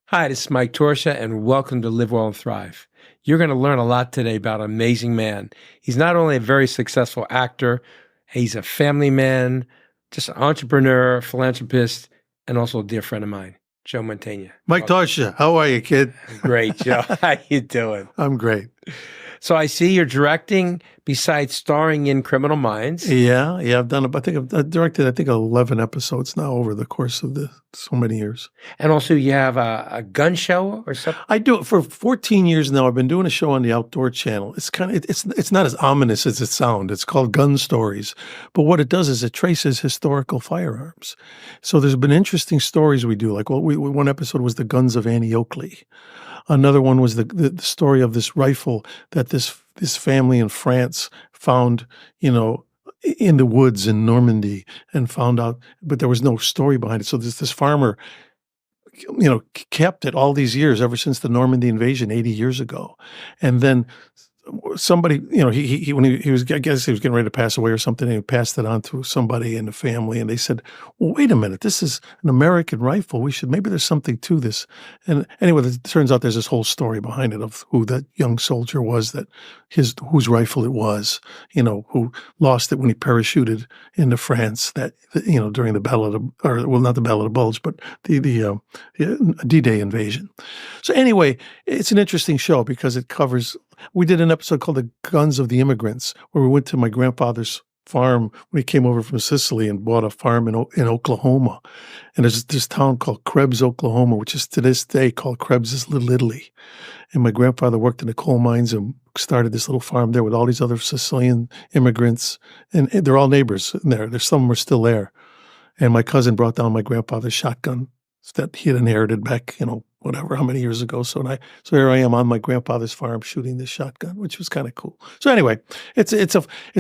Hi, this is Mike Torsha, and welcome to Live Well and Thrive. You're going to learn a lot today about an amazing man. He's not only a very successful actor, he's a family man, just an entrepreneur, philanthropist, and also a dear friend of mine, Joe Mantegna. Mike Torsha, how are you, kid? Great, Joe. How you doing? I'm great. So I see you're directing besides starring in Criminal Minds. Yeah, I've done. I think I've directed 11 episodes now over the course of so many years. And also you have a gun show or something? I do it for 14 years now. I've been doing a show on the Outdoor Channel. It's it's not as ominous as it sounds. It's called Gun Stories, but what it does is it traces historical firearms. So there's been interesting stories we do. Like, one episode was the guns of Annie Oakley. Another one was the story of this rifle that this family in France found, in the woods in Normandy, and found out, but there was no story behind it. So this farmer, kept it all these years, ever since the Normandy invasion 80 years ago. And then somebody, when he was, I guess he was getting ready to pass away or something, and he passed it on to somebody in the family, and they said, well, wait a minute, this is an American rifle. Maybe there's something to this. And anyway, it turns out there's this whole story behind it of who that young soldier was, whose rifle it was, who lost it when he parachuted into France during the Battle of not the Battle of the Bulge, but the D-Day invasion. So anyway, it's an interesting show because it covers. We did an episode called The Guns of the Immigrants, where we went to my grandfather's farm when he came over from Sicily and bought a farm in Oklahoma. And there's this town called Krebs, Oklahoma, which is to this day called Krebs's Little Italy. And my grandfather worked in the coal mines and started this little farm there with all these other Sicilian immigrants. And they're all neighbors in there. There's some are still there. And my cousin brought down my grandfather's shotgun that he had inherited back, whatever, how many years ago. So here I am on my grandfather's farm shooting this shotgun, which was kind of cool. So anyway, it's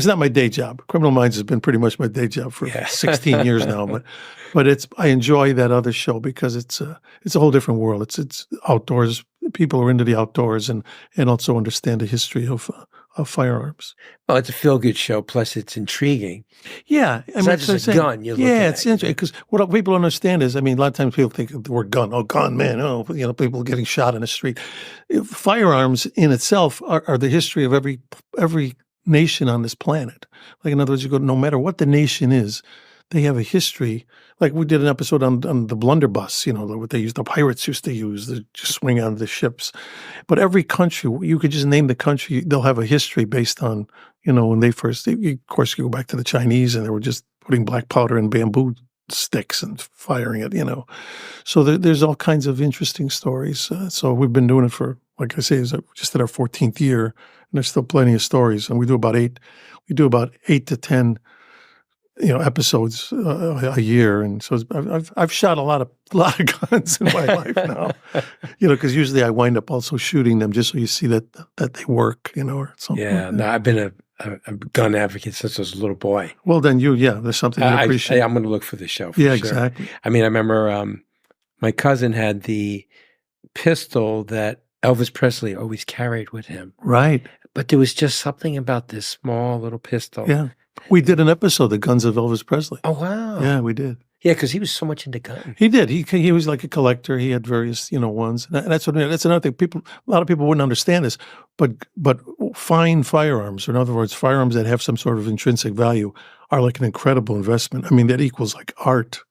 not my day job. Criminal Minds has been pretty much my day job for 16 years now, but I enjoy that other show because it's a whole different world. It's outdoors. People are into the outdoors and also understand the history of firearms. Well, it's a feel-good show, plus it's intriguing. Yeah. It's not just a gun. It's interesting because what people understand is, a lot of times people think of the word gun. Oh, gun, man. Oh, people getting shot in the street. Firearms in itself are the history of every nation on this planet. Like, in other words, no matter what the nation is, they have a history. Like, we did an episode on the blunderbuss, what the pirates used to use, to just swing on the ships. But every country, you could just name the country, they'll have a history based on, when they first, of course, you go back to the Chinese and they were just putting black powder in bamboo sticks and firing it, So there's all kinds of interesting stories. So we've been doing it for, like I say, just at our 14th year, and there's still plenty of stories. And we do about 8 to 10 episodes a year, and so I've shot a lot of guns in my life now. Because usually I wind up also shooting them just so you see that they work, or something. Yeah, no, I've been a gun advocate since I was a little boy. Well, then there's something you appreciate. I'm going to look for the show. Yeah, sure. Exactly. I remember my cousin had the pistol that Elvis Presley always carried with him. Right. But there was just something about this small little pistol. Yeah. We did an episode, The Guns of Elvis Presley. Oh, wow. Yeah, we did. Yeah, because he was so much into guns. He did. He was like a collector. He had various, ones. And that's another thing. A lot of people wouldn't understand this, but fine firearms, or in other words, firearms that have some sort of intrinsic value, are like an incredible investment. That equals like art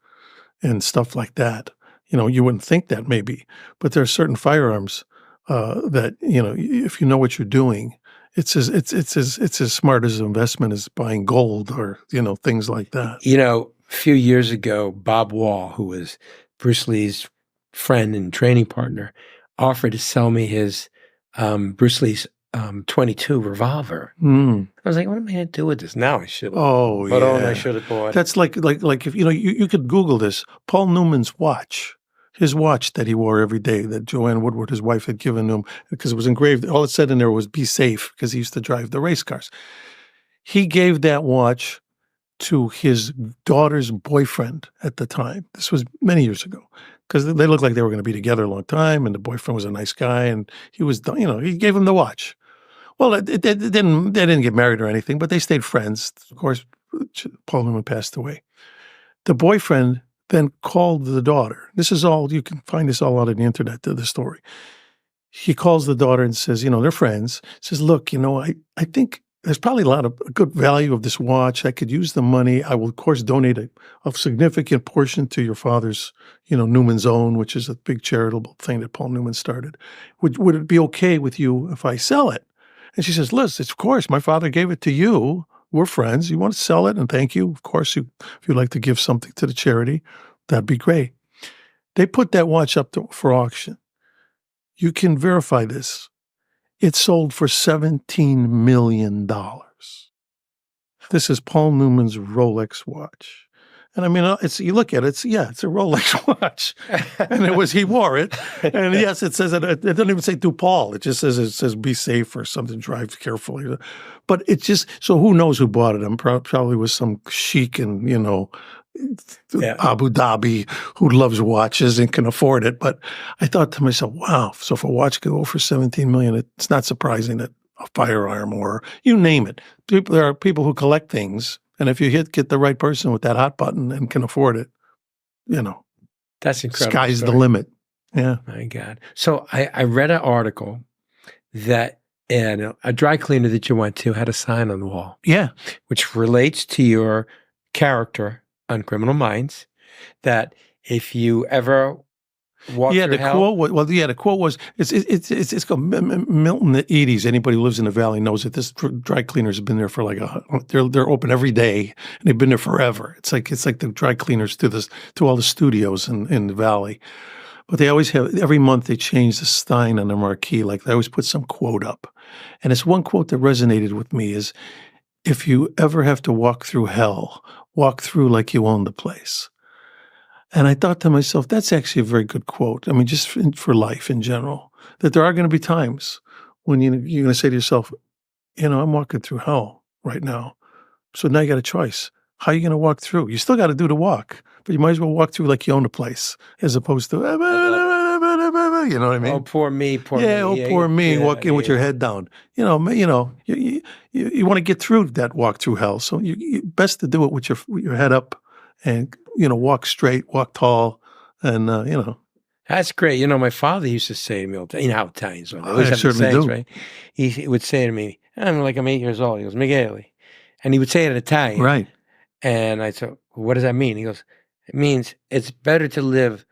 and stuff like that. You wouldn't think that maybe, but there are certain firearms that, if you know what you're doing, it's as smart as an investment as buying gold or, things like that. A few years ago, Bob Wall, who was Bruce Lee's friend and training partner, offered to sell me his Bruce Lee's 22 revolver. I was like, what am I going to do with this? Now I should have. Oh, yeah. I should have bought it. That's like if, you could Google this. Paul Newman's watch. His watch that he wore every day, that Joanne Woodward, his wife, had given him, because it was engraved. All it said in there was "Be safe," because he used to drive the race cars. He gave that watch to his daughter's boyfriend at the time. This was many years ago, because they looked like they were going to be together a long time, and the boyfriend was a nice guy, and he was, he gave him the watch. Well, they didn't get married or anything, but they stayed friends. Of course, Paul Newman passed away. The boyfriend then called the daughter. This is all, you can find this all out on the internet, the story. He calls the daughter and says, they're friends. Says, look, I think there's probably a lot of good value of this watch. I could use the money. I will, of course, donate a significant portion to your father's, Newman's Own, which is a big charitable thing that Paul Newman started. Would it be okay with you if I sell it? And she says, Liz, of course, my father gave it to you. We're friends. You want to sell it? And thank you. Of course, if you'd like to give something to the charity, that'd be great. They put that watch up for auction. You can verify this. It sold for $17 million. This is Paul Newman's Rolex watch. And I mean, you look at it, it's a Rolex watch. And he wore it. And yes, it says, it doesn't even say to Paul. It just says, be safe or something, drive carefully. But so who knows who bought it? Probably was some sheik in, Abu Dhabi who loves watches and can afford it. But I thought to myself, wow, so if a watch could go for $17 million, it's not surprising that a firearm or you name it. There are people who collect things. And if you get the right person with that hot button and can afford it, that's incredible. Sky's the limit. Yeah. My God. So I read an article that a dry cleaner that you went to had a sign on the wall. Yeah. Which relates to your character on Criminal Minds, that if you ever walk through hell. The quote was, it's called Milton Edie's. Anybody who lives in the Valley knows that this dry cleaners have been there for they're open every day, and they've been there forever. It's like the dry cleaners to all the studios in the Valley. But they always have, every month they change the sign on the marquee. Like they always put some quote up. And it's one quote that resonated with me is, if you ever have to walk through hell, walk through like you own the place. And I thought to myself, that's actually a very good quote. I mean, just for life in general, that there are going to be times when you're going to say to yourself, I'm walking through hell right now. So now you got a choice. How are you going to walk through? You still got to do the walk, but you might as well walk through like you own the place, as opposed to, you know what I mean? Oh, poor me, poor me. Yeah, poor me, walking with your head down. You want to get through that walk through hell. So you best to do it with your head up and, walk straight, walk tall, and, That's great. My father used to say to me, how Italians are. They always have certainly sayings, do. right? He would say to me, I'm 8 years old. He goes, Michele. And he would say it in Italian. Right. And I said, what does that mean? He goes, it means it's better to live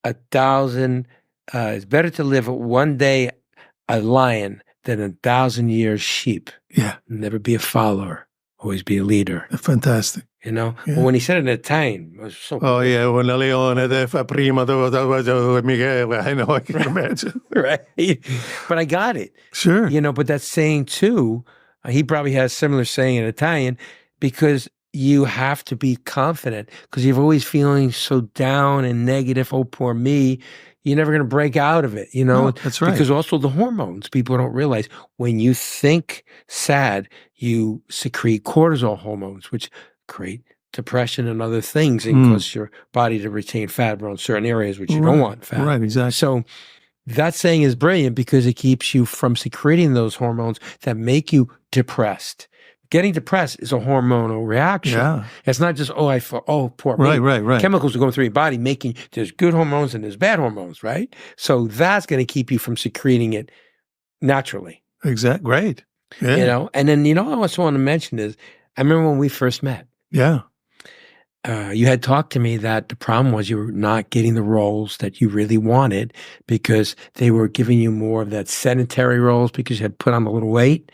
1,000, it's better to live one day a lion than 1,000 years sheep. Yeah. Never be a follower, always be a leader. Fantastic. But when he said it in Italian, it was so cool. Oh, yeah, when la leone fa prima, Michele, I know, I can imagine. Right. But I got it. Sure. But that saying too, he probably has a similar saying in Italian, because you have to be confident, because you're always feeling so down and negative. Oh, poor me. You're never going to break out of it, No, that's right. Because also the hormones, people don't realize, when you think sad, you secrete cortisol hormones, which create depression and other things, and cause your body to retain fat around certain areas, which you don't want fat. Right, exactly. So that saying is brilliant, because it keeps you from secreting those hormones that make you depressed. Getting depressed is a hormonal reaction. Yeah. It's not just, poor me. Right. Chemicals are going through your body there's good hormones and there's bad hormones, right? So that's going to keep you from secreting it naturally. Exactly. Great. Yeah. And then, I also want to mention is, I remember when we first met. Yeah. You had talked to me that the problem was you were not getting the roles that you really wanted, because they were giving you more of that sedentary roles because you had put on a little weight,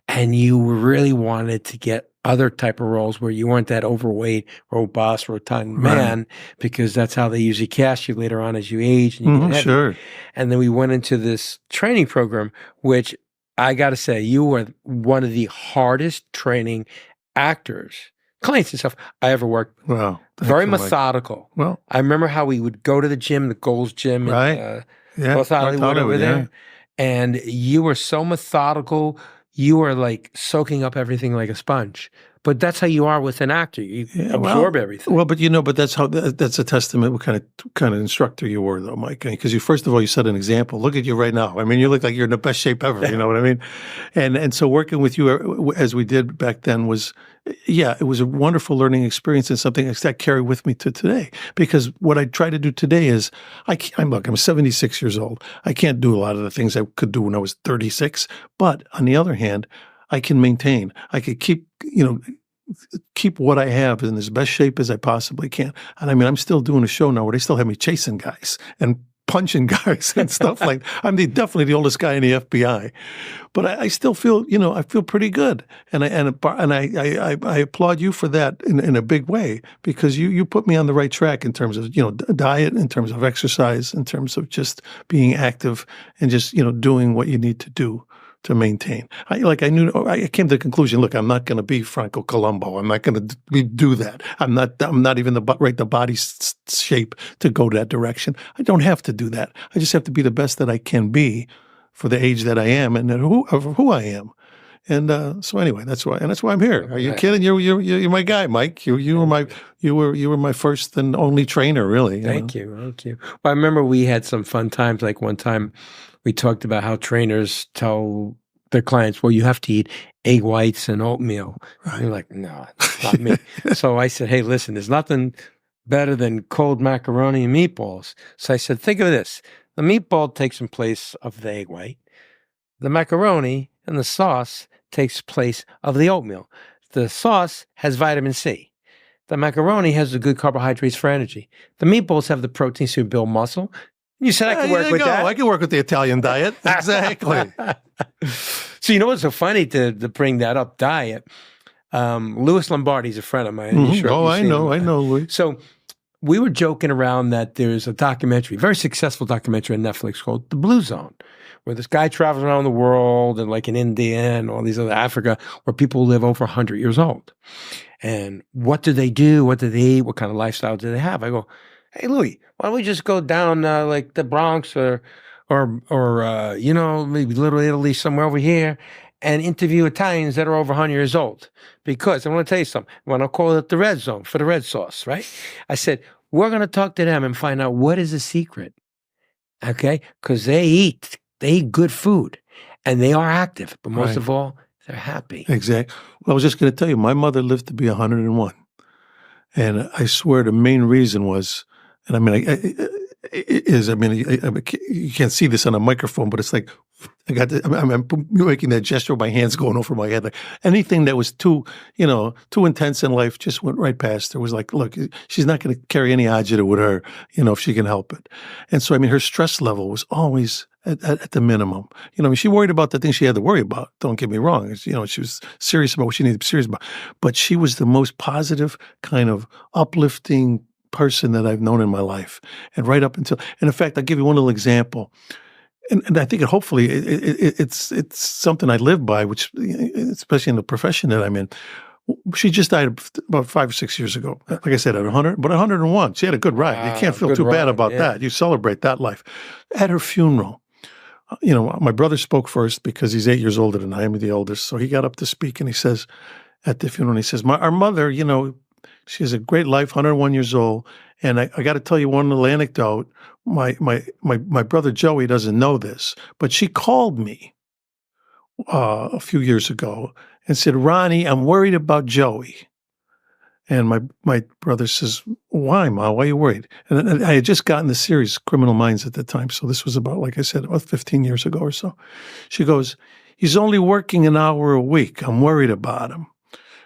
and you really wanted to get other type of roles where you weren't that overweight, robust, rotund man, because that's how they usually cast you later on as you age. And you get heavy. Sure. And then we went into this training program, which I got to say, you were one of the hardest training actors, clients and stuff I ever worked with. Wow. Very methodical. Well, I remember how we would go to the gym, the Gold's Gym, right. in North Hollywood over there. And you were so methodical. You were like soaking up everything like a sponge. But that's how you are with an actor. You Yeah, absorb everything. Well, but but that's a testament what kind of instructor you were, though, Mike. Because first of all, you set an example. Look at you right now. I mean, you look like you're in the best shape ever. You know what I mean? And so working with you as we did back then was, yeah, it was a wonderful learning experience and something that I carry with me to today. Because what I try to do today is, I'm 76 years old. I can't do a lot of the things I could do when I was 36. But on the other hand, I can maintain. I could keep what I have in as best shape as I possibly can. And I mean, I'm still doing a show now where they still have me chasing guys and punching guys and stuff like that. I'm definitely the oldest guy in the FBI, but I still feel, I feel pretty good. And I applaud you for that in a big way, because you put me on the right track in terms of, diet, in terms of exercise, in terms of just being active and just, doing what you need to do to maintain. I came to the conclusion, look, I'm not going to be Franco Columbo. I'm not going to do that. I'm not even the body shape to go that direction. I don't have to do that. I just have to be the best that I can be for the age that I am and who I am. And so anyway, that's why I'm here. Are you kidding? You're my guy, Mike. You were my first and only trainer, really. Thank you. Well, I remember we had some fun times. Like one time, we talked about how trainers tell their clients, well, you have to eat egg whites and oatmeal. Right. And you're like, no, it's not me. So I said, hey, listen, there's nothing better than cold macaroni and meatballs. So I said, think of this. The meatball takes in place of the egg white. The macaroni and the sauce takes place of the oatmeal. The sauce has vitamin C. The macaroni has the good carbohydrates for energy. The meatballs have the protein to build muscle. You said I could work with that. I can work with the Italian diet. Exactly. So what's so funny to bring that up, diet? Louis Lombardi's a friend of mine. Mm-hmm. I know Louis. So we were joking around that there's a documentary, very successful documentary on Netflix called The Blue Zone, where this guy travels around the world and like in India and all these other Africa, where people live over 100 years old. And what do they do? What do they eat? What kind of lifestyle do they have? I go, hey, Louis, why don't we just go down like the Bronx or maybe Little Italy, somewhere over here, and interview Italians that are over 100 years old? Because I want to tell you something. When I call it the red zone for the red sauce, right? I said, we're going to talk to them and find out what is the secret, okay? Because they eat good food, and they are active. But most of all, they're happy. Exactly. Well, I was just going to tell you, my mother lived to be 101. And I swear the main reason was, and I mean, you can't see this on a microphone, but it's like, I'm making that gesture with my hands going over my head. Like anything that was too intense in life just went right past her. It was like, look, she's not going to carry any agita with her, if she can help it. And so, I mean, her stress level was always at the minimum. She worried about the things she had to worry about. Don't get me wrong. She was serious about what she needed to be serious about. But she was the most positive, kind of uplifting person that I've known in my life. And right up until, and in fact, I'll give you one little example. And I think hopefully it's something I live by, which, especially in the profession that I'm in. She just died about 5 or 6 years ago. Like I said, at 100, but 101. She had a good ride. You can't feel too bad about that. You celebrate that life. At her funeral, my brother spoke first because he's 8 years older than I am, the oldest. So he got up to speak, and he says, at the funeral, he says, our mother, she has a great life, 101 years old. And I got to tell you one little anecdote. My brother Joey doesn't know this, but she called me a few years ago and said, Ronnie, I'm worried about Joey. And my brother says, why, Ma? Why are you worried? And I had just gotten the series Criminal Minds at the time. So this was about, like I said, about 15 years ago or so. She goes, he's only working an hour a week. I'm worried about him.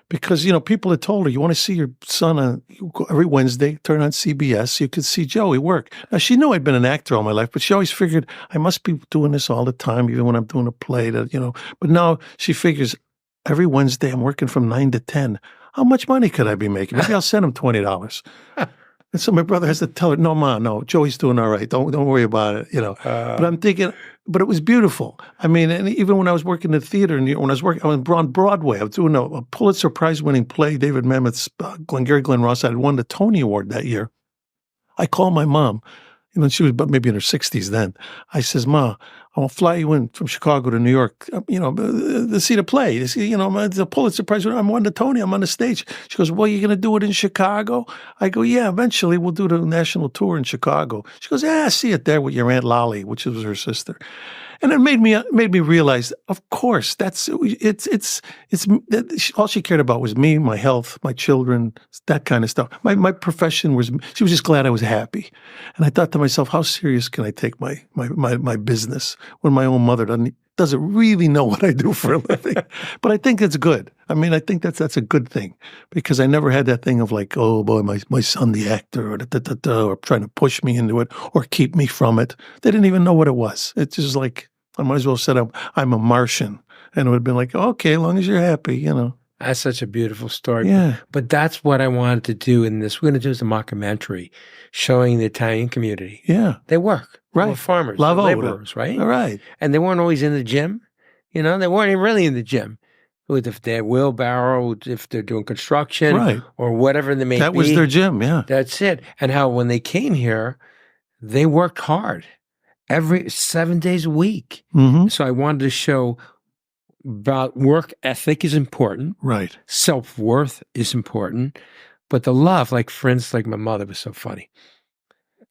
Because, people had told her, you want to see your son every Wednesday, turn on CBS, so you could see Joey work. Now, she knew I'd been an actor all my life, but she always figured I must be doing this all the time, even when I'm doing a play, But now she figures every Wednesday I'm working from 9 to 10. How much money could I be making? Maybe I'll send him $20. And so my brother has to tell her, no, Ma, no, Joey's doing all right. Don't worry about it, But I'm thinking, but it was beautiful. I mean, and even when I was working in the theater, and when I was on Broadway, I was doing a Pulitzer Prize-winning play, David Mamet's Glengarry Glen Ross. I had won the Tony Award that year. I called my mom, she was but maybe in her 60s then. I says, "Ma, I'll fly you in from Chicago to New York, to see the play. To see, the Pulitzer Prize. I won the Tony. I'm on the stage." She goes, "Well, you're going to do it in Chicago?" I go, "Yeah, eventually we'll do the national tour in Chicago." She goes, "Yeah, I see it there with your Aunt Lolly," which was her sister. And it made me realize, of course, all she cared about was me, my health, my children, that kind of stuff. My profession she was just glad I was happy. And I thought to myself, how serious can I take my business when my own mother doesn't really know what I do for a living? But I think it's good. I mean, I think that's a good thing, because I never had that thing of like, oh boy, my son, the actor, or trying to push me into it or keep me from it. They didn't even know what it was. It's just like, I might as well have said I'm a Martian, and it would have been like, okay, as long as you're happy, That's such a beautiful story. Yeah. But that's what I wanted to do in this. We're going to do is a mockumentary showing the Italian community. Yeah. They work. Right. They're farmers. Lavoro. They're laborers, right? All right. And they weren't always in the gym. They weren't even really in the gym. If they're wheelbarrow, if they're doing construction, right, or whatever they may be. That was their gym, yeah. That's it. And how when they came here, they worked hard. 7 days a week. Mm-hmm. So I wanted to show about work ethic is important. Right. Self-worth is important. But the love, like for instance, like my mother was so funny.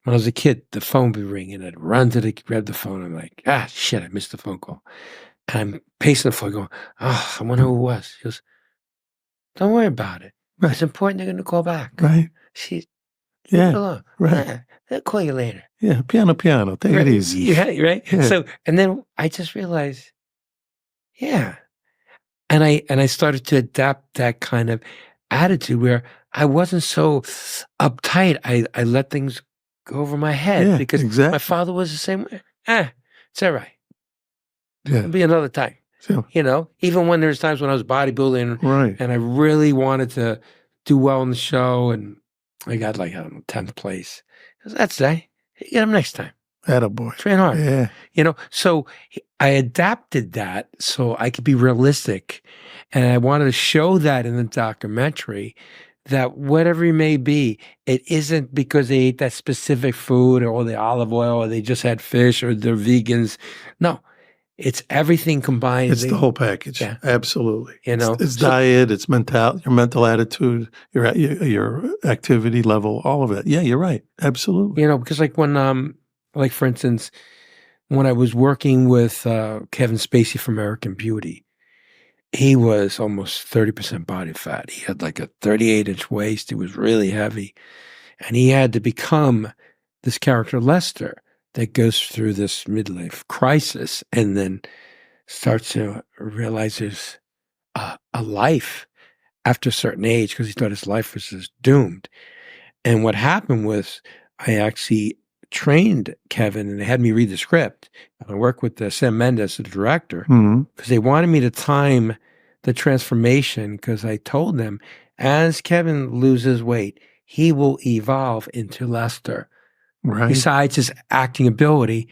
When I was a kid, the phone would be ringing. I'd run to grab the phone. I'm like, shit, I missed the phone call. And I'm pacing the phone going, I wonder who it was. She goes, don't worry about it. Right. It's important they're going to call back. Right. Yeah. Right. They'll call you later. Yeah. Piano. Take it easy. Yeah. Right. Yeah. So, and then I just realized, yeah. And I started to adapt that kind of attitude where I wasn't so uptight. I let things go over my head because my father was the same way. It's all right. Yeah. It'll be another time. So, even when there's times when I was bodybuilding, right, and I really wanted to do well in the show, and I got like, I don't know, 10th place. That's that. You get them next time. Attaboy. Train hard. Yeah. So I adapted that so I could be realistic. And I wanted to show that in the documentary, that whatever it may be, it isn't because they ate that specific food or the olive oil or they just had fish or they're vegans. No, it's everything combined. It's the whole package. Yeah. Absolutely. It's diet, it's your mental attitude, your activity level, all of it. Yeah, you're right. Absolutely. Because like when, like for instance, when I was working with Kevin Spacey from American Beauty, he was almost 30% body fat. He had like a 38-inch waist. He was really heavy. And he had to become this character, Lester, that goes through this midlife crisis and then starts to realize there's a life after a certain age, because he thought his life was just doomed. And what happened was I actually trained Kevin, and they had me read the script. I worked with Sam Mendes, the director, because they wanted me to time the transformation, because I told them, as Kevin loses weight, he will evolve into Lester. Right. Besides his acting ability,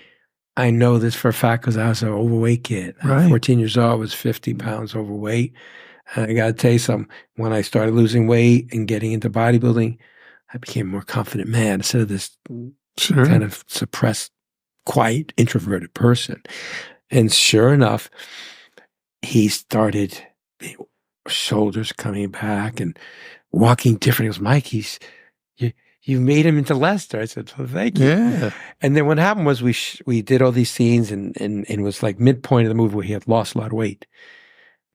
I know this for a fact because I was an overweight kid. Right. 14 years old, I was 50 pounds overweight. And I got to tell you something, when I started losing weight and getting into bodybuilding, I became a more confident man instead of this kind of suppressed, quiet, introverted person. And sure enough, he started shoulders coming back and walking different. He goes, Mike, you made him into Lester. I said, well, thank you. Yeah. And then what happened was we did all these scenes, and it was like midpoint of the movie where he had lost a lot of weight.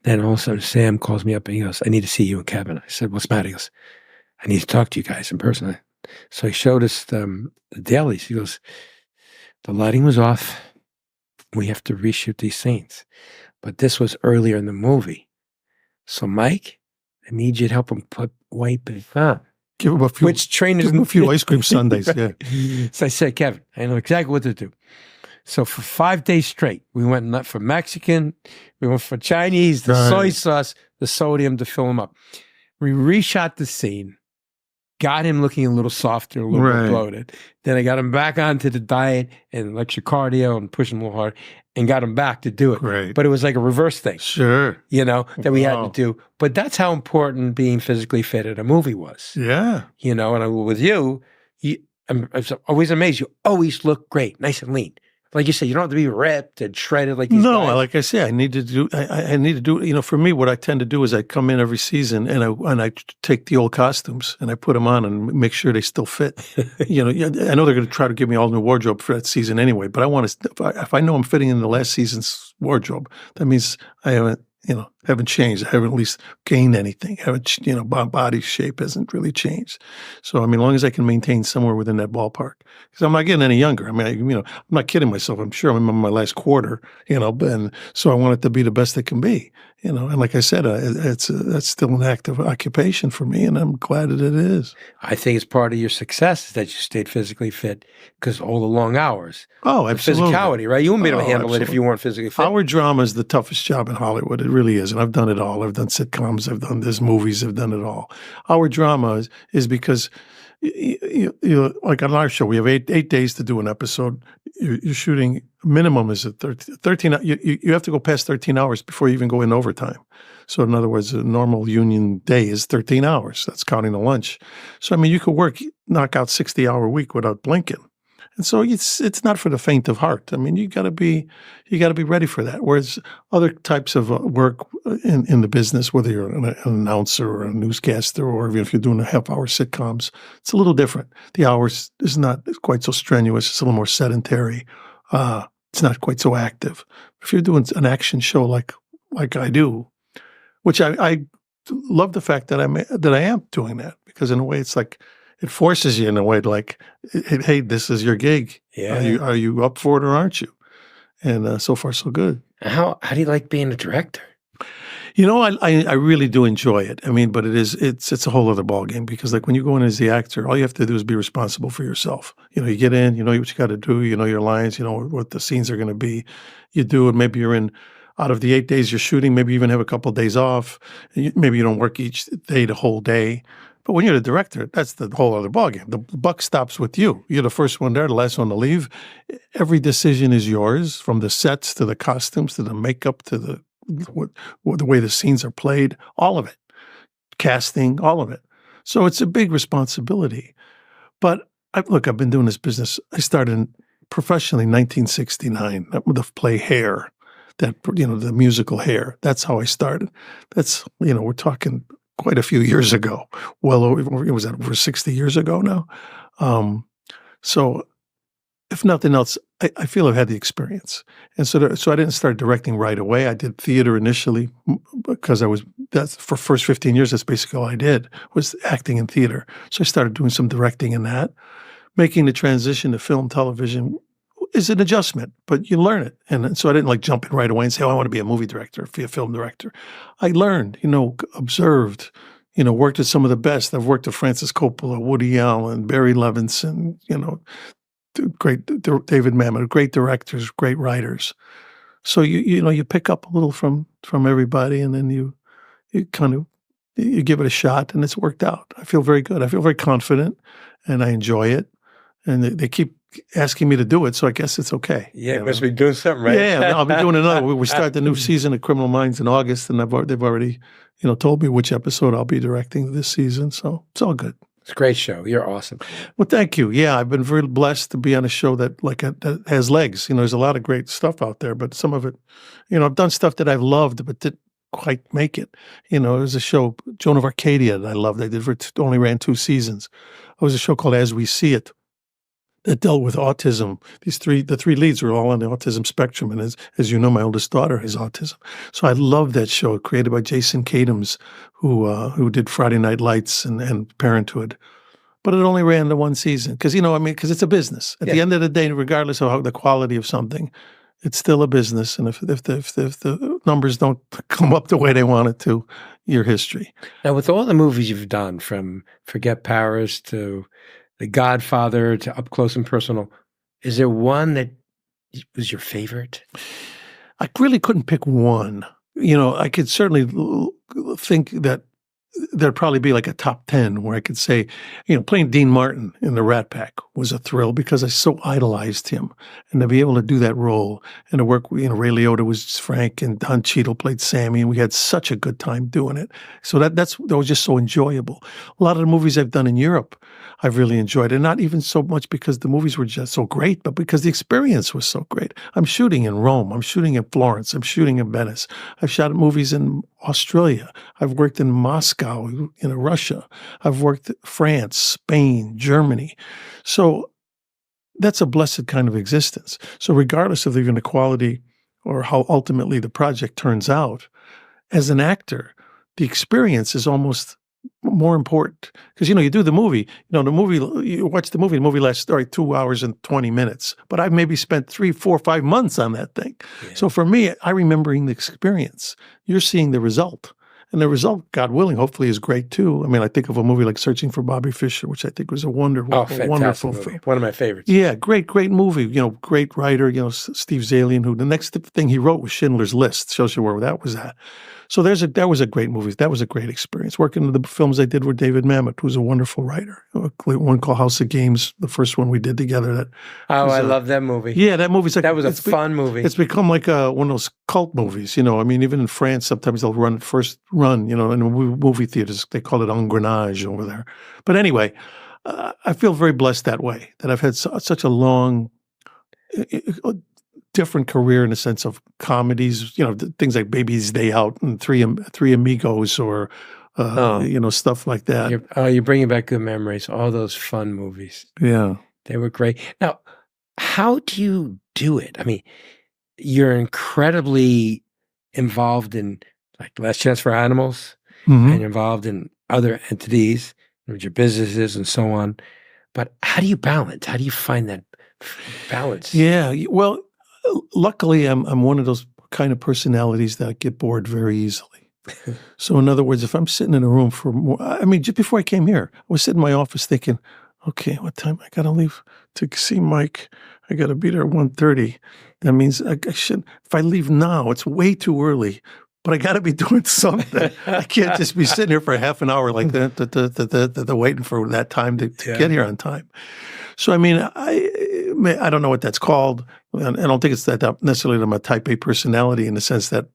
Then all of a sudden Sam calls me up and he goes, I need to see you and Kevin. I said, what's the matter? He goes, I need to talk to you guys in person. So he showed us the dailies. He goes, the lighting was off. We have to reshoot these scenes. But this was earlier in the movie. So Mike, I need you to help him put weight back on. Give him a few. Give him a few ice cream sundaes. Right. Yeah. So I said, Kevin, I know exactly what to do. So for 5 days straight, we went for Mexican, we went for Chinese, the soy sauce, the sodium to fill him up. We reshot the scene, got him looking a little softer, a little bit bloated. Then I got him back onto the diet and lecture cardio and pushing a little hard, and got him back to do it. Right. But it was like a reverse thing. Sure. That we had to do. But that's how important being physically fit at a movie was. Yeah. And with you, I'm always amazed. You always look great, nice and lean. Like you said, you don't have to be ripped and shredded like these No, guys. like I say, I need to do. I need to do. You know, for me, what I tend to do is I come in every season and I take the old costumes and I put them on and make sure they still fit. You know, I know they're going to try to give me all new wardrobe for that season anyway. But I want to. If I know I'm fitting in the last season's wardrobe, that means I haven't changed. I haven't at least gained anything. Body shape hasn't really changed. So I mean, as long as I can maintain somewhere within that ballpark, because I'm not getting any younger. I mean, I'm not kidding myself. I'm sure I'm in my last quarter. And so I want it to be the best it can be. And like I said, that's still an active occupation for me, and I'm glad that it is. I think it's part of your success is that you stayed physically fit because all the long hours. Oh, The absolutely. physicality, right? You wouldn't be able to Oh, handle it if absolutely. you weren't physically fit. Our drama is the toughest job in Hollywood. It really is. And I've done it all. I've done sitcoms. I've done this movies. I've done it all. Our drama is because, like on our show, we have eight days to do an episode. You're shooting, minimum is 13. You have to go past 13 hours before you even go in overtime. So in other words, a normal union day is 13 hours. That's counting the lunch. So, I mean, you could knock out 60-hour week without blinking. And so it's not for the faint of heart. I mean, you got to be ready for that. Whereas other types of work in the business, whether you're an announcer or a newscaster, or even if you're doing half-hour sitcoms, it's a little different. The hours is not quite so strenuous. It's a little more sedentary. It's not quite so active. If you're doing an action show like I do, which I love the fact that I am doing that, because in a way it's like, it forces you in a way like, hey, this is your gig. Yeah. Are you up for it or aren't you? And so far, so good. How do you like being a director? I really do enjoy it. I mean, but it's a whole other ballgame, because like when you go in as the actor, all you have to do is be responsible for yourself. You get in, you know what you got to do, you know your lines, you know what the scenes are going to be. You do it. Maybe you're in. Out of the 8 days you're shooting, maybe you even have a couple of days off. Maybe you don't work each day the whole day. But when you're the director, that's the whole other ballgame. The buck stops with you. You're the first one there, the last one to leave. Every decision is yours, from the sets to the costumes to the makeup to the way the scenes are played, all of it. Casting, all of it. So it's a big responsibility. But I've been doing this business. I started professionally in 1969 with the play Hair. The musical Hair. That's how I started. That's, we're talking quite a few years ago. Well, was that over 60 years ago now? So if nothing else, I feel I've had the experience. And so I didn't start directing right away. I did theater initially because that's for first 15 years, that's basically all I did, was acting in theater. So I started doing some directing in that. Making the transition to film, television is an adjustment, but you learn it. And so I didn't like jump in right away and say, I want to be a movie director, be a film director. I learned, observed, worked with some of the best. I've worked with Francis Coppola, Woody Allen, Barry Levinson, great David Mamet, great directors, great writers. So you pick up a little from everybody, and then you give it a shot, and it's worked out. I feel very good. I feel very confident, and I enjoy it. And they keep asking me to do it, so I guess it's okay. Yeah, you must be doing something right. Yeah, I'll be doing another. We start the new season of Criminal Minds in August, and they've already, told me which episode I'll be directing this season. So it's all good. It's a great show. You're awesome. Well, thank you. Yeah, I've been very blessed to be on a show that that has legs. There's a lot of great stuff out there, but some of it, I've done stuff that I've loved, but didn't quite make it. There's a show, Joan of Arcadia, that I loved. I did only ran 2 seasons. There was a show called As We See It that dealt with autism. The three leads were all on the autism spectrum, and as you know, my oldest daughter has autism. So I love that show, created by Jason Katims, who did Friday Night Lights and Parenthood. But it only ran the 1 season because because it's a business. At the end of the day, regardless of the quality of something, it's still a business. And if the numbers don't come up the way they want it to, your history. Now, with all the movies you've done, from Forget Paris to The Godfather to Up Close and Personal, is there one that was your favorite? I really couldn't pick one. I could certainly think that there'd probably be like a top 10 where I could say, playing Dean Martin in the Rat Pack was a thrill because I so idolized him. And to be able to do that role and to work, Ray Liotta was Frank and Don Cheadle played Sammy, and we had such a good time doing it. So that was just so enjoyable. A lot of the movies I've done in Europe, I've really enjoyed, and not even so much because the movies were just so great, but because the experience was so great. I'm shooting in Rome. I'm shooting in Florence. I'm shooting in Venice. I've shot movies in Australia. I've worked in Moscow, in Russia. I've worked in France, Spain, Germany. So that's a blessed kind of existence. So regardless of even the quality or how ultimately the project turns out, as an actor, the experience is almost more important because, you do the movie, you watch the movie lasts 2 hours and 20 minutes, but I've maybe spent 3, 4, 5 months on that thing. Yeah. So for me, I remembering the experience, you're seeing the result. And the result, God willing, hopefully is great too. I mean, I think of a movie like Searching for Bobby Fischer, which I think was a wonderful wonderful film. One of my favorites. Yeah, great movie. Great writer, Steve Zalian, who the next thing he wrote was Schindler's List. Shows you where that was at. So that was a great movie. That was a great experience. Working on the films I did with David Mamet, who's a wonderful writer. One called House of Games, the first one we did together. I love that movie. Yeah, that movie's like... That was a fun movie. It's become like one of those cult movies, I mean, even in France, sometimes they'll run in movie theaters. They call it engrenage over there. But anyway, I feel very blessed that way, that I've had such a long... different career in the sense of comedies, things like Baby's Day Out and Three Amigos or, stuff like that. You're bringing back good memories, all those fun movies. Yeah. They were great. Now, how do you do it? I mean, you're incredibly involved in like Last Chance for Animals and you're involved in other entities, with your businesses and so on. But how do you balance? How do you find that balance? Yeah. Well, luckily, I'm one of those kind of personalities that get bored very easily. So in other words, if I'm sitting in a room for more, I mean, just before I came here, I was sitting in my office thinking, okay, what time I got to leave to see Mike? I got to be there at 1:30. That means I should, if I leave now, it's way too early, but I got to be doing something. I can't just be sitting here for a half an hour like that, waiting for that time to get here on time. So, I mean, I don't know what that's called. I don't think it's that necessarily my type A personality in the sense that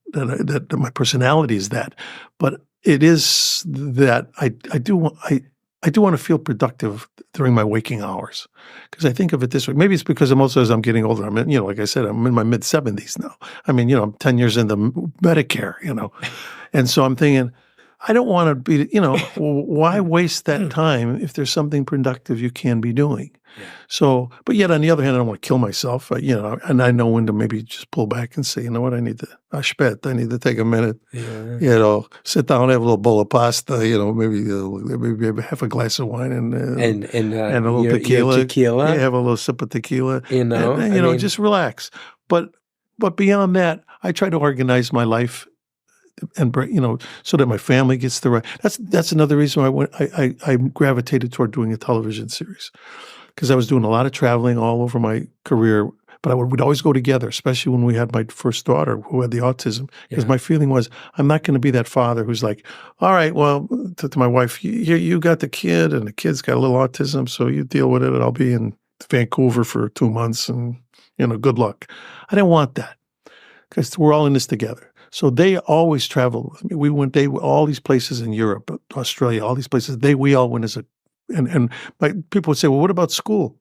my personality is that, but it is that I do want to feel productive during my waking hours because I think of it this way. Maybe it's because as I'm getting older, I'm in, like I said, I'm in my mid-70s now. I mean, I'm 10 years into Medicare, and so I'm thinking, I don't want to be, why waste that time if there's something productive you can be doing? Yeah. So, but yet on the other hand, I don't want to kill myself, and I know when to maybe just pull back and say, you know what, I need to take a minute, sit down, have a little bowl of pasta, maybe half a glass of wine and a little tequila. Yeah, have a little sip of tequila, and, just relax. But beyond that, I try to organize my life and so that my family gets the right. That's another reason why I gravitated toward doing a television series because I was doing a lot of traveling all over my career. But we'd always go together, especially when we had my first daughter who had the autism. Because my feeling was I'm not going to be that father who's like, all right, well, to my wife, you got the kid and the kid's got a little autism, so you deal with it, and I'll be in Vancouver for 2 months, and good luck. I didn't want that because we're all in this together. So they always traveled with me. We went all these places in Europe, Australia, all these places. We all went and people would say, well, what about school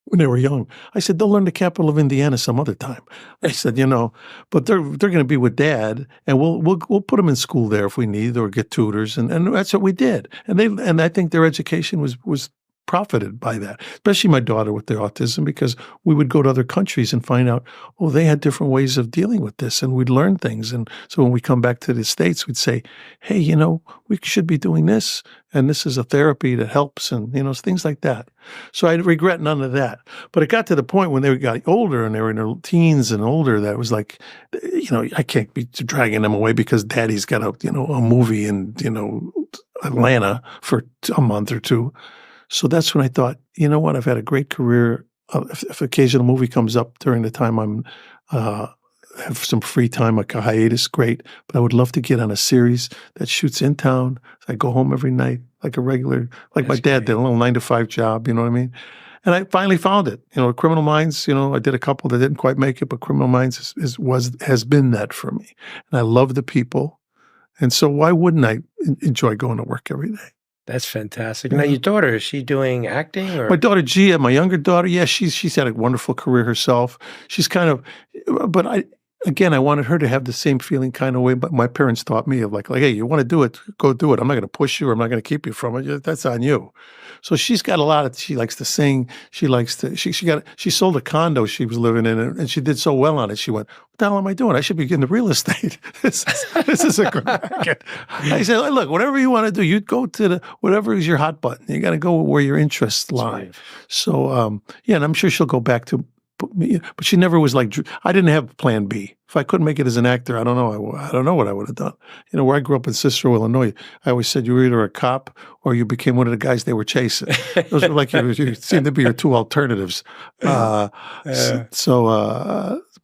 when they were young? I said, they'll learn the capital of Indiana some other time. I said, but they're going to be with Dad, and we'll put them in school there if we need or get tutors, and that's what we did. And I think their education was profited by that, especially my daughter with their autism, because we would go to other countries and find out, they had different ways of dealing with this, and we'd learn things. And so when we come back to the States, we'd say, hey, we should be doing this, and this is a therapy that helps, and, things like that. So I regret none of that. But it got to the point when they got older and they were in their teens and older that it was like, I can't be dragging them away because Daddy's got a movie in, Atlanta for a month or two. So that's when I thought, you know what, I've had a great career. If occasional movie comes up during the time I'm have some free time, like a hiatus, great. But I would love to get on a series that shoots in town. I go home every night like a regular, like my That's dad did, great. a little 9 to 5 job. You know what I mean? And I finally found it. Criminal Minds. I did a couple that didn't quite make it, but Criminal Minds has been that for me. And I love the people. And so why wouldn't I enjoy going to work every day? That's fantastic. Now, Yeah. your daughter, is she doing acting My or? daughter Gia, my younger daughter, yeah, she's had a wonderful career herself. She's kind of, but I wanted her to have the same feeling kind of way. But my parents taught me of like, hey, you want to do it, go do it. I'm not going to push you. I'm not going to keep you from it. That's on you. So she's got a lot of. She likes to sing. She likes to. She sold a condo she was living in, and she did so well on it. She went, "What the hell am I doing? I should be getting into real estate. this is a great market." I said, "Look, whatever you want to do, you go to whatever is your hot button. You got to go where your interests lie." Right. So yeah, and I'm sure she'll go back to. But she never was like, I didn't have plan B. If I couldn't make it as an actor, I don't know. I don't know what I would have done. Where I grew up in Cicero, Illinois, I always said you were either a cop or you became one of the guys they were chasing. Those were like, you seemed to be your two alternatives. But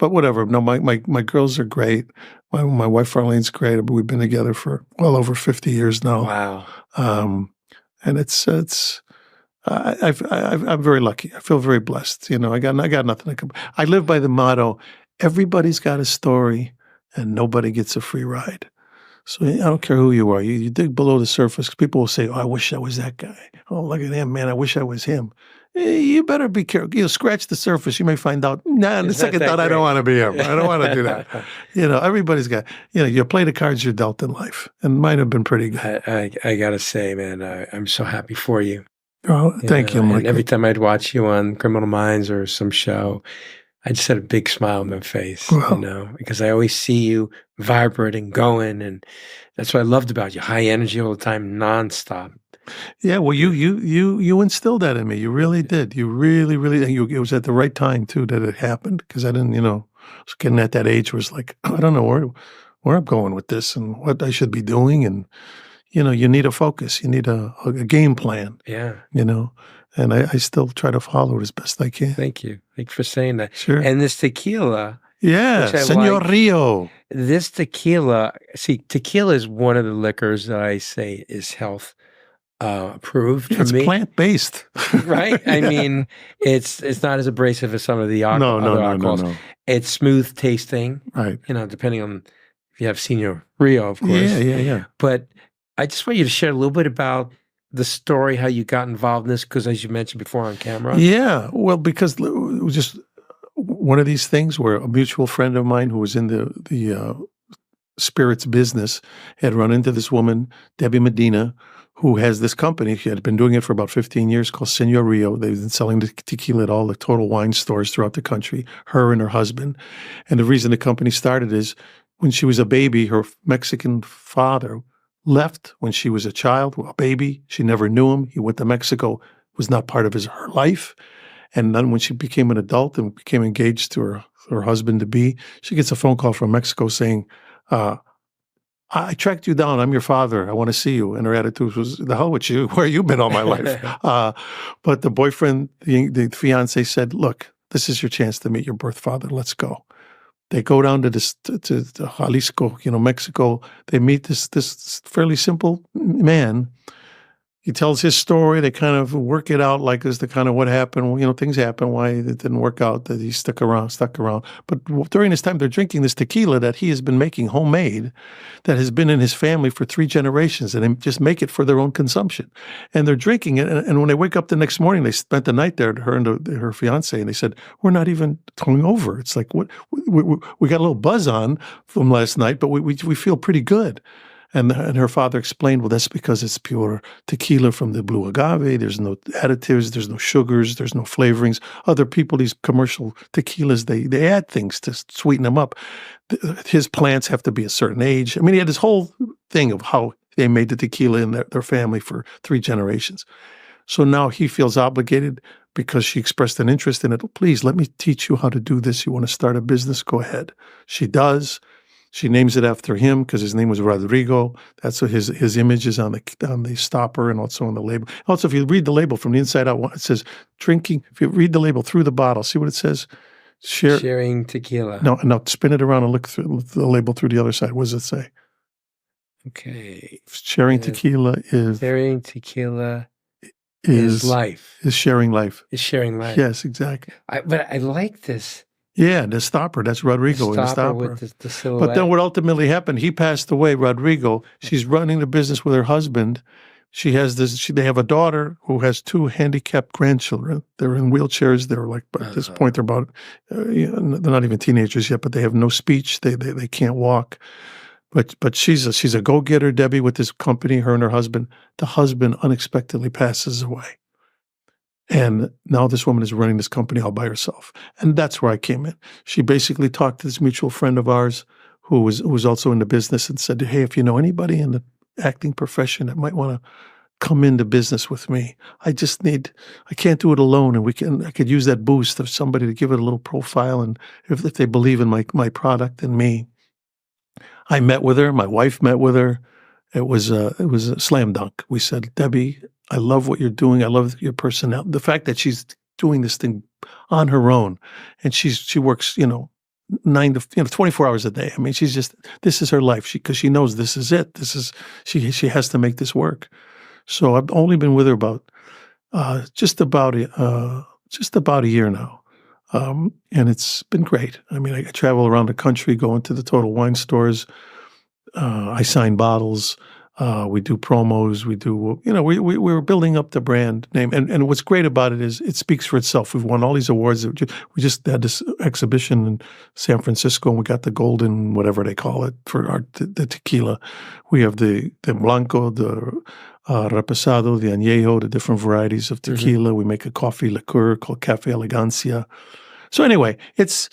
whatever. No, my girls are great. My wife, Arlene's great. We've been together for well over 50 years now. Wow. And I'm very lucky. I feel very blessed. I got nothing to complain. I live by the motto: everybody's got a story, and nobody gets a free ride. So I don't care who you are. You dig below the surface. People will say, "Oh, I wish I was that guy. Oh, look at him, man. I wish I was him." You better be careful. Scratch the surface. You may find out. Nah, on the second thought, I don't want to be him. I don't want to do that. Everybody's got. You play the cards you're dealt in life, and mine have been pretty good. I gotta say, man, I'm so happy for you. Oh, thank you, Mike. And every time I'd watch you on Criminal Minds or some show, I just had a big smile on my face, because I always see you vibrant and going, and that's what I loved about you. High energy all the time, nonstop. Yeah, well, you instilled that in me. You really did. You really, really. It was at the right time too that it happened, because I didn't, I was getting at that age where it's like, I don't know where I'm going with this and what I should be doing, and you need a focus. You need a game plan. Yeah. And I still try to follow it as best I can. Thank you. Thank you for saying that. Sure. And this tequila. Yeah, Senor Rio. This tequila, tequila is one of the liquors that I say is health approved for It's me. plant-based. Right? I mean, it's not as abrasive as some of the other alcohols. No. It's smooth tasting. Right. Depending on if you have Senor Rio, of course. Yeah. But I just want you to share a little bit about the story, how you got involved in this, because as you mentioned before on camera. Yeah, well, because it was just one of these things where a mutual friend of mine who was in the spirits business had run into this woman, Debbie Medina, who has this company. She had been doing it for about 15 years called Senor Rio. They've been selling the tequila at all the Total Wine stores throughout the country, her and her husband. And the reason the company started is when she was a baby, her Mexican father left when she was a child, a baby. She never knew him. He went to Mexico, was not part of her life. And then when she became an adult and became engaged to her husband-to-be, she gets a phone call from Mexico saying, I tracked you down. I'm your father. I want to see you. And her attitude was, the hell with you. Where you been all my life? But the boyfriend, the fiance said, look, this is your chance to meet your birth father. Let's go. They go down to Jalisco, Mexico. They meet this fairly simple man. He tells his story. They kind of work it out like as to kind of what happened. Things happen, why it didn't work out, that he stuck around. But during this time, they're drinking this tequila that he has been making homemade, that has been in his family for 3 generations, and they just make it for their own consumption. And they're drinking it. And when they wake up the next morning, they spent the night there, her and her fiance, and they said, we're not even hungover. It's like, what we got a little buzz on from last night, but we feel pretty good. And her father explained, well, that's because it's pure tequila from the blue agave. There's no additives. There's no sugars. There's no flavorings. Other people, these commercial tequilas, they add things to sweeten them up. His plants have to be a certain age. I mean, he had this whole thing of how they made the tequila in their family for 3 generations. So now he feels obligated because she expressed an interest in it. Please, let me teach you how to do this. You want to start a business? Go ahead. She does. She names it after him because his name was Rodrigo. That's what his image is on the stopper and also on the label. Also, if you read the label from the inside out, it says drinking. If you read the label through the bottle, see what it says? Sharing tequila. No, spin it around and look through the label through the other side. What does it say? Okay. Sharing tequila is life. Is sharing life. Is sharing life. Yes, exactly. But I like this. Yeah, the stopper. That's Rodrigo in the stopper. With the silhouette. But then what ultimately happened, he passed away, Rodrigo. She's running the business with her husband. She has they have a daughter who has 2 handicapped grandchildren. They're in wheelchairs. They're like, at this point, they're about, they're not even teenagers yet, but they have no speech. They can't walk. But she's a go-getter, Debbie, with this company, her and her husband. The husband unexpectedly passes away. And now this woman is running this company all by herself. And that's where I came in. She basically talked to this mutual friend of ours who was also in the business and said, hey, if you know anybody in the acting profession that might want to come into business with me, I can't do it alone. And I could use that boost of somebody to give it a little profile. And if they believe in my product and me, I met with her. My wife met with her. It was a slam dunk. We said, Debbie, I love what you're doing. I love your personality. The fact that she's doing this thing on her own, and she works, 24 hours a day. I mean, this is her life. Because she knows this is it. She has to make this work. So I've only been with her about just about a year now. And it's been great. I mean, I travel around the country, go into the Total Wine stores. I sign bottles. We do promos. We do, we're building up the brand name. And what's great about it is it speaks for itself. We've won all these awards. We just had this exhibition in San Francisco, and we got the golden, whatever they call it, for the tequila. We have the Blanco, the Reposado, the Añejo, the different varieties of tequila. We make a coffee liqueur called Cafe Elegancia. So anyway, it's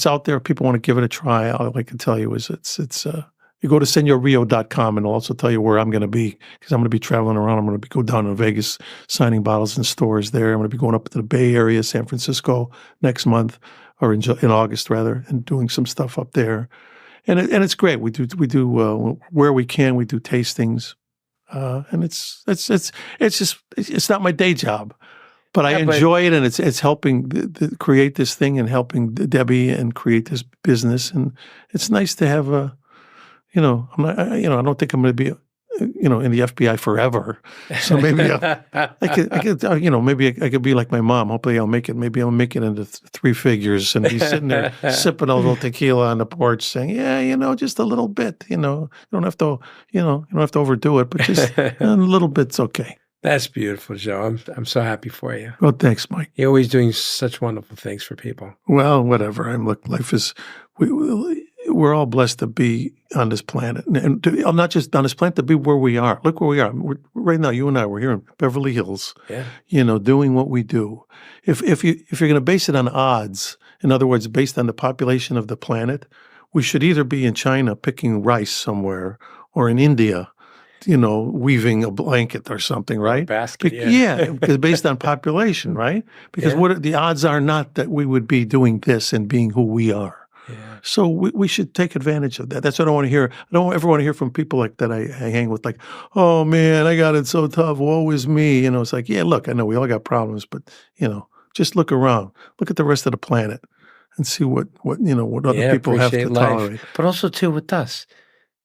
out there. People want to give it a try. All I can tell you is you go to senorrio.com, and I'll also tell you where I'm going to be, because I'm going to be traveling around. I'm going to go down to Vegas, signing bottles in stores there. I'm going to be going up to the Bay Area, San Francisco next month, or in August rather, and doing some stuff up there. And it's great. We do where we can. We do tastings, and it's not my day job, but I enjoy it, and it's helping create this thing and helping Debbie and create this business. And it's nice to have I don't think I'm going to be, in the FBI forever. So maybe maybe I could be like my mom. Hopefully I'll make it. Maybe I'll make it into 3 figures and be sitting there sipping a little tequila on the porch saying, yeah, just a little bit, you don't have to, you don't have to overdo it, but just a little bit's okay. That's beautiful, Joe. I'm so happy for you. Well, thanks, Mike. You're always doing such wonderful things for people. Well, whatever. Life is, we're all blessed to be on this planet, and not just on this planet, to be where we are. Look where we are. Right now, you and I, we're here in Beverly Hills, doing what we do. If you're going to base it on odds, in other words, based on the population of the planet, we should either be in China picking rice somewhere, or in India, weaving a blanket or something, right? Basket, because based on population, right? Because the odds are not that we would be doing this and being who we are. Yeah. So we should take advantage of that. That's what I want to hear. I don't ever want to hear from people like that I hang with, like, oh man, I got it so tough. Woe is me. It's like, yeah, look, I know we all got problems, but just look around. Look at the rest of the planet and see what other people have to tolerate. But also too with us.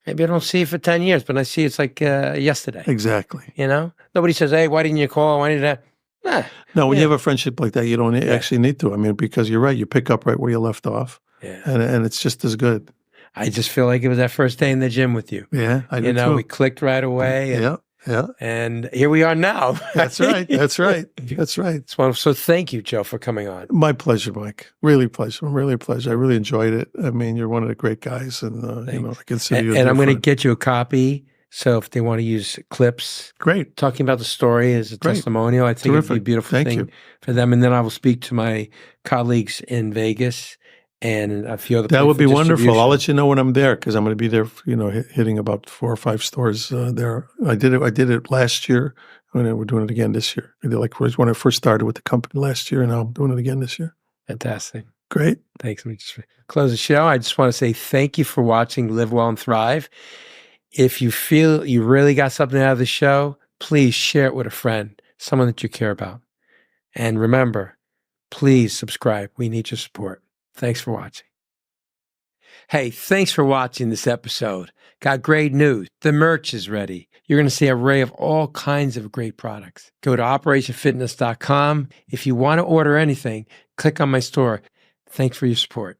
Maybe I don't see it for 10 years, but I see it's like yesterday. Exactly. Nobody says, hey, why didn't you call? Why didn't I? No, when you have a friendship like that, you don't actually need to. I mean, because you're right. You pick up right where you left off. Yeah. And it's just as good. I just feel like it was that first day in the gym with you. Yeah, I do too. We clicked right away. And, yeah. And here we are now. That's right. That's right. It's wonderful. So thank you, Joe, for coming on. My pleasure, Mike. Really pleasure. Really a pleasure. I really enjoyed it. I mean, you're one of the great guys, and I consider you. And I'm going to get you a copy. So if they want to use clips, great, talking about the story as a testimonial, I think it'd be a beautiful thing for them. And then I will speak to my colleagues in Vegas and a few other. That would be wonderful. I'll let you know when I'm there, because I'm going to be there. Hitting about 4 or 5 stores there. I did it last year, and we're doing it again this year. I did when I first started with the company last year, and now I'm doing it again this year. Fantastic. Great. Thanks. Let me just close the show. I just want to say thank you for watching Live Well and Thrive. If you feel you really got something out of the show, please share it with a friend, someone that you care about. And remember, Please subscribe. We need your support. Thanks for watching. Hey, thanks for watching this episode. Got great news. The merch is ready. You're going to see an array of all kinds of great products. Go to operationfitness.com. If you want to order anything, click on my store. Thanks for your support.